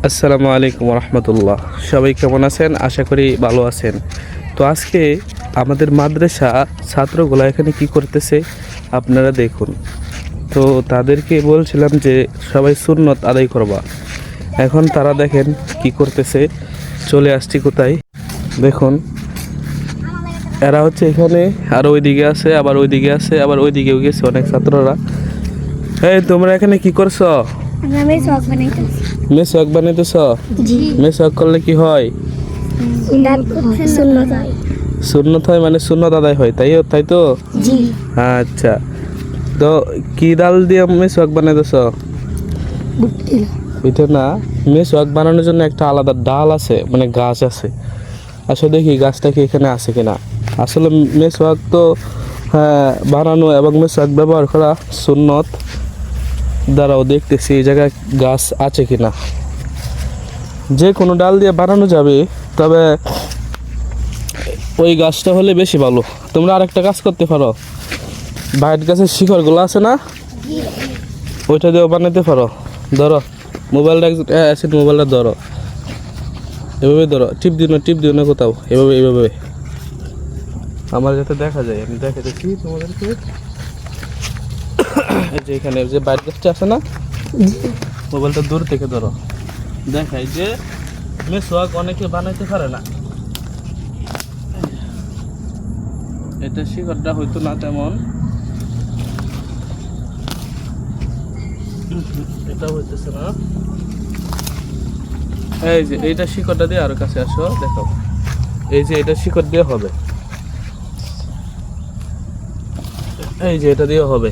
আসসালামু আলাইকুম রহমতুল্লাহ। সবাই কেমন আছেন? আশা করি ভালো আছেন। তো আজকে আমাদের মাদ্রাসা ছাত্রগুলো এখানে কি করতেছে আপনারা দেখুন। তো তাদেরকে বলছিলাম যে সবাই সুন্নত আদায় করবা। এখন তারা দেখেন কি করতেছে। চলে আসছি কোথায় দেখুন, এরা হচ্ছে এখানে, আর ওইদিকে আছে, আবার ওইদিকে আছে, আবার ওইদিকেও গেছে অনেক ছাত্ররা। এই তোমরা এখানে কি করছো? মেসওয়াক বানাইতেছ? মেসওয়াক করলে কি হয়? সুন্নত হয়, মানে সুন্নত আদায় হয়, তাই তো? আচ্ছা, তো কি ডাল দিয়ে মেসওয়াক বানাইতেছ? ওইটা না, মেসওয়াক বানানোর জন্য একটা আলাদা ডাল আছে, মানে গাছ আছে। আসলে দেখি গাছটা কি এখানে আছে কিনা। আসলে মেসওয়াক তো বানানো এবং মেসওয়াক ব্যবহার করা সুন্নত। দাঁড়াও দেখতেছি এই জায়গায় গাছ আছে কিনা। যে কোনো ডাল দিয়ে বানানো যাবে, তবে ওই গাছটা হলে বেশি ভালো। তোমরা আরেকটা কাজ করতে পারো, বাইট গাছের শিকড়গুলো আছে না, ওইটা দিয়েও বানাতে পারো। ধরো মোবাইলটা, মোবাইলটা ধরো, এভাবে ধরো, টিপ দিও না কোথাও, এভাবে আমার যাতে দেখা যায়, আমি দেখাতেছি তোমাদেরকে। যে এখানে যে বাইট গাছটা আছে না, মোবাইলটা দূর থেকে ধরো, দেখাই যে মেসওয়াক অনেকে বানাইতে পারে না। এটা শিকড়টা হয়তো না তেমন, এটা হইতেছে না। এই যে এইটা শিকড়টা দিয়ে আরো কাছে আসো, দেখো এই যে এটা শিকড় দিয়ে হবে, এই যে এটা দিয়ে হবে,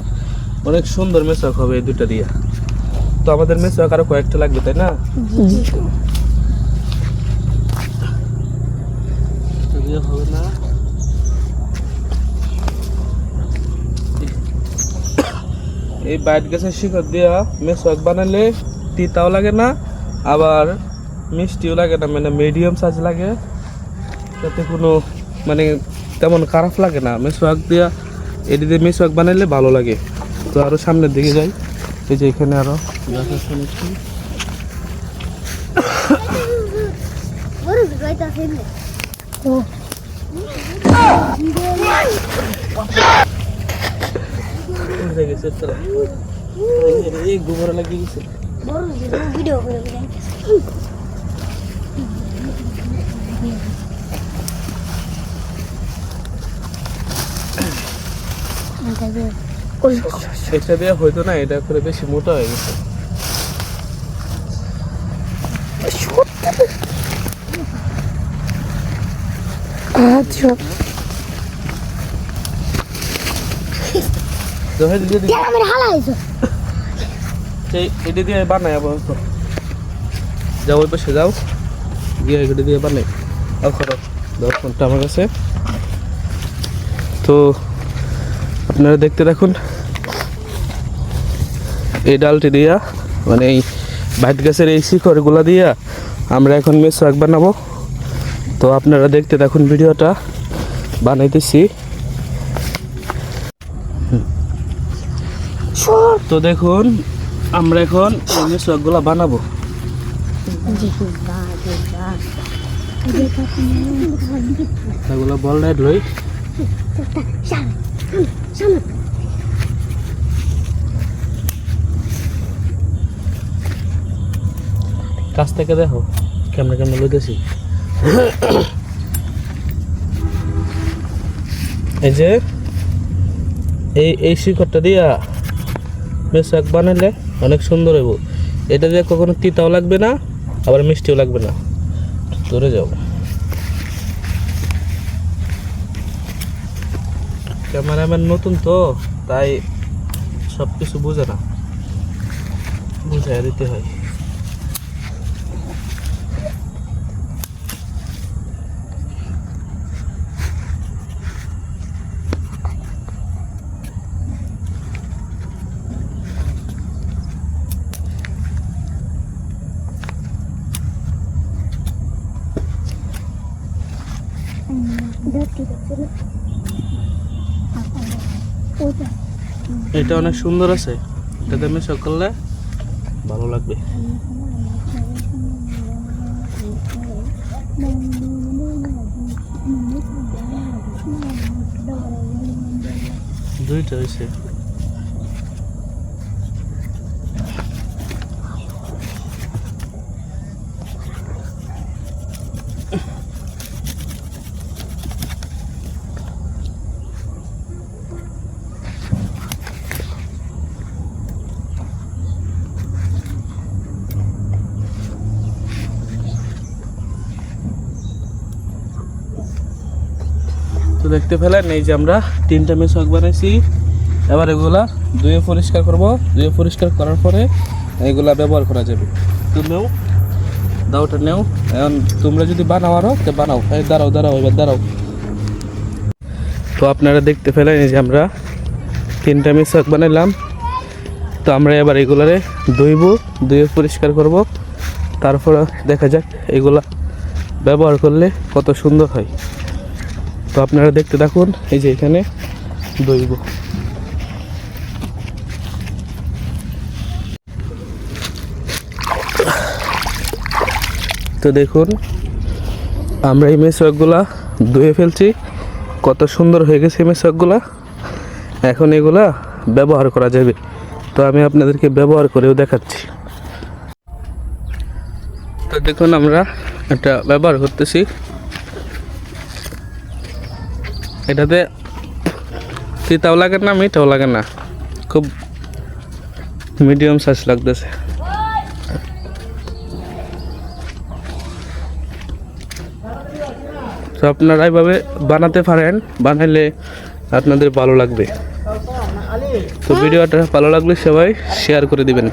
অনেক সুন্দর মেসওয়াক হবে এই দুইটা দিয়ে। তো আমাদের মেসওয়াক আরো কয়েকটা লাগবে, তাই না? হবে না, এই বাইট গাছের শিকড় দিয়া মেসওয়াক বানালে তিতাও লাগে না, আবার মিষ্টিও লাগে না, মানে মিডিয়াম সাইজ লাগে, তাতে কোনো মানে তেমন খারাপ লাগে না। মেসওয়াক দিয়া এটি দিয়ে মেসওয়াক বানাইলে ভালো লাগে। তো আরো সামনের দিকে যাই, এই যে এখানে আরো গাছ আছে নাকি। গোবর লাগিয়ে গেছে। এটা দিয়ে হয়তো না, এটা করে বেশি মোটা হয়ে গেছে। আচ্ছা, এটা দিয়ে বানাই আবার, যাও ওই পাশে যাও, গিয়ে এটা দিয়ে বানাই। ফোনটা আমার কাছে। তো আপনারা দেখতে দেখুন, এই ডালটি দিয়া, মানে এই বাইট গাছের এই শিকড়গুলা দিয়া আমরা এখন মেসওয়াক বানাবো। তো আপনারা দেখতে দেখুন, ভিডিওটা বানাইতেছি। তো দেখুন, আমরা এখন এই মেসওয়াকগুলা বানাবো। এগুলো বল লাইট লই, কাছ থেকে দেখো কেমনে লইতেছি। এই যে এই শিকড়টা দিয়া মেসওয়াক বানাইলে অনেক সুন্দর হইব। এটা দিয়ে কখনো তিতাও লাগবে না, আবার মিষ্টিও লাগবে না। ধরে যাও, ক্যামেরাম্যান নতুন তো, তাই সব কিছু বুঝে না, বুঝাই দিতে হয়। এটা অনেক সুন্দর আছে, এটাতে মেশক করলে ভালো লাগবে। দুইটা হয়েছে। তো দেখতে পেলেন এই যে আমরা 3টা মেশক বানাইছি। এবার এগুলা ধুয়ে পরিষ্কার করব। ধুয়ে পরিষ্কার করার পরে এগুলা ব্যবহার করা যাবে। তুমিও দাওটা নেও, এখন তোমরা যদি বানাও আরো তো বানাও। এই দাঁড়াও দাঁড়াও, এবার দাঁড়াও। তো আপনারা দেখতে পেলেন এই যে আমরা 3টা মেশক বানাইলাম। তো আমরা এবার এগুলারে ধুয়ে পরিষ্কার করব। তারপর দেখা যাক এগুলা ব্যবহার করলে কত সুন্দর হয়। তো আপনারা দেখতে থাকুন, এই যে এখানে ধুইব। তো দেখুন আমরা এই মেশকগুলা ধুয়ে ফেলছি, কত সুন্দর হয়ে গেছে এই মেশকগুলা। এখন এগুলা ব্যবহার করা যাবে। তো আমি আপনাদেরকে ব্যবহার করেও দেখাচ্ছি। তো দেখুন আমরা এটা ব্যবহার করতেছি। এটাতে তিতাও লাগে না, মিঠাও লাগে না, খুব মিডিয়াম সাইজ লাগতেছে। তো আপনারা এইভাবে বানাতে পারেন, বানাইলে আপনাদের ভালো লাগবে। তো ভিডিওটা ভালো লাগলে সবাই শেয়ার করে দিবেন।